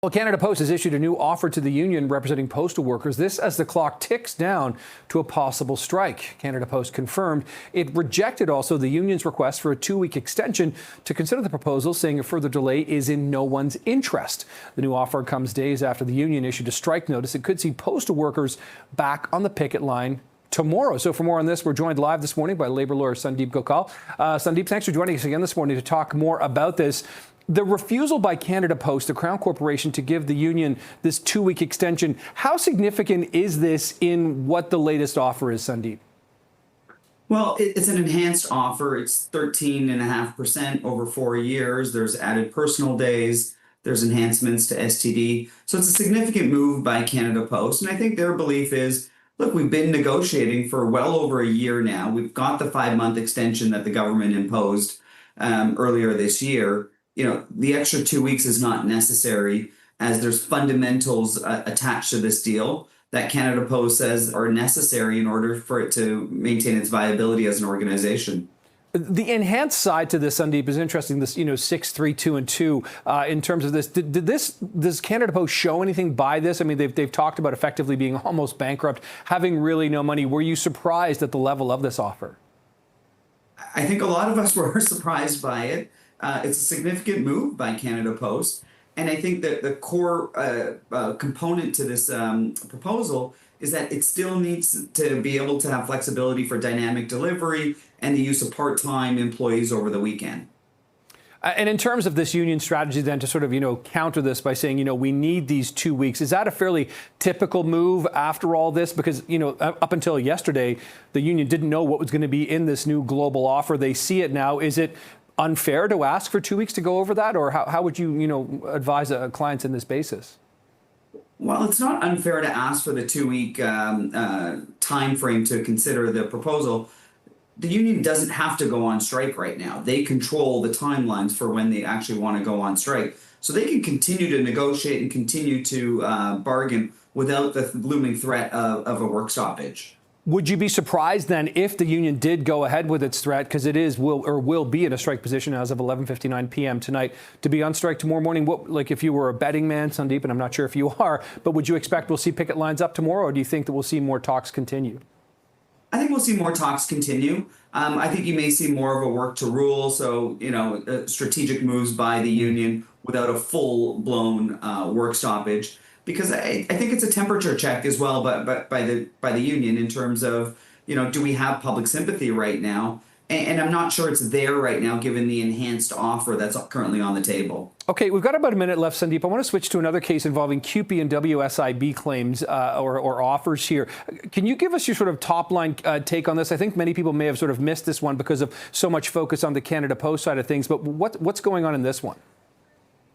Well, Canada Post has issued a new offer to the union representing postal workers. This as the clock ticks down to a possible strike. Canada Post confirmed it rejected also the union's request for a 2-week extension to consider the proposal, saying a further delay is in no one's interest. The new offer comes days after the union issued a strike notice. It could see postal workers back on the picket line tomorrow. So for more on this, we're joined live this morning by Labour lawyer Sundeep Gokhale. Sundeep, thanks for joining us again this morning to talk more about this. The refusal by Canada Post, the Crown Corporation, to give the union this 2-week extension, how significant is this in what the latest offer is, Sundeep? Well, it's an enhanced offer. It's 13.5% over 4 years. There's added personal days. There's enhancements to STD. So it's a significant move by Canada Post. And I think their belief is, look, we've been negotiating for well over a year now. We've got the 5-month extension that the government imposed earlier this year. You know, the extra 2 weeks is not necessary, as there's fundamentals attached to this deal that Canada Post says are necessary in order for it to maintain its viability as an organization. The enhanced side to this, Sundeep, is interesting. This, 6, 3, 2, and 2 in terms of this. Does Canada Post show anything by this? I mean, they've talked about effectively being almost bankrupt, having really no money. Were you surprised at the level of this offer? I think a lot of us were surprised by it. It's a significant move by Canada Post. And I think that the core component to this proposal is that it still needs to be able to have flexibility for dynamic delivery and the use of part-time employees over the weekend. And in terms of this union strategy then to sort of, counter this by saying, we need these 2 weeks, is that a fairly typical move after all this? Because, up until yesterday, the union didn't know what was going to be in this new global offer. They see it now. Is it unfair to ask for 2 weeks to go over that? Or how would you, advise clients in this basis? Well, it's not unfair to ask for the 2-week time frame to consider the proposal. The union doesn't have to go on strike right now. They control the timelines for when they actually want to go on strike. So they can continue to negotiate and continue to bargain without the looming threat of a work stoppage. Would you be surprised then if the union did go ahead with its threat, because it is will be in a strike position as of 11:59 p.m. tonight, to be on strike tomorrow morning? Like if you were a betting man, Sundeep, and I'm not sure if you are, but would you expect we'll see picket lines up tomorrow, or do you think that we'll see more talks continue? I think we'll see more talks continue. I think you may see more of a work to rule, so strategic moves by the union without a full-blown work stoppage. Because I think it's a temperature check as well, but by the union in terms of, do we have public sympathy right now? And I'm not sure it's there right now, given the enhanced offer that's currently on the table. Okay, we've got about a minute left, Sundeep. I want to switch to another case involving CUPE and WSIB claims or offers here. Can you give us your sort of top-line take on this? I think many people may have sort of missed this one because of so much focus on the Canada Post side of things, but what's going on in this one?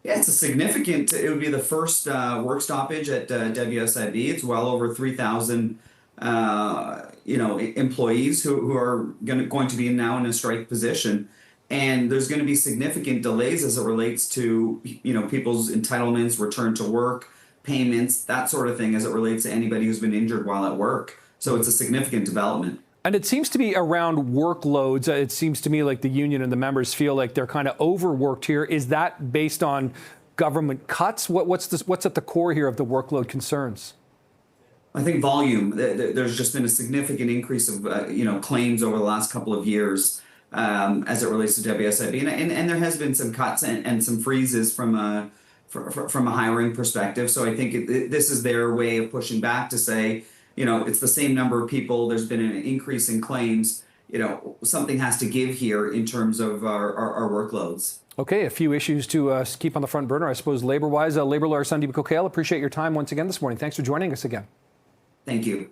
Yeah, it's a significant, it would be the first work stoppage at WSIB. It's well over 3,000, employees who are going to be now in a strike position. And there's going to be significant delays as it relates to, people's entitlements, return to work, payments, that sort of thing, as it relates to anybody who's been injured while at work. So it's a significant development. And it seems to be around workloads. It seems to me like the union and the members feel like they're kind of overworked here. Is that based on government cuts? What's at the core here of the workload concerns? I think volume. There's just been a significant increase of claims over the last couple of years as it relates to WSIB, and there has been some cuts and some freezes from a hiring perspective. So I think this is their way of pushing back to say, it's the same number of people. There's been an increase in claims. Something has to give here in terms of our workloads. Okay, a few issues to keep on the front burner, I suppose, labor-wise. Labour lawyer Sundeep Gokhale, appreciate your time once again this morning. Thanks for joining us again. Thank you.